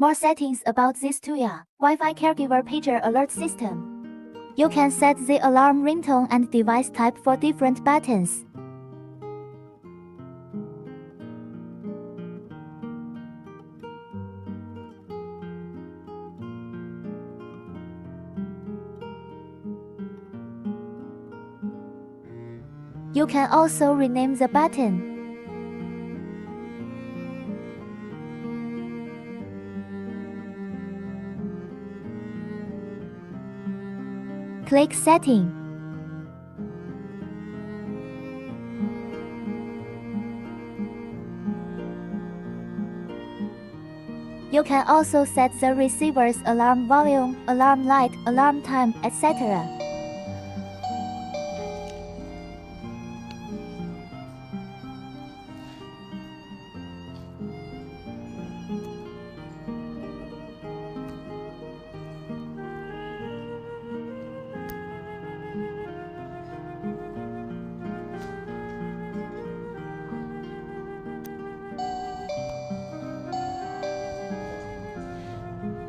More settings about this TUYA Wi-Fi caregiver pager alert system. You can set the alarm ringtone and device type for different buttons. You can also rename the button. Click Setting. You can also set the receiver's alarm volume, alarm light, alarm time, etc.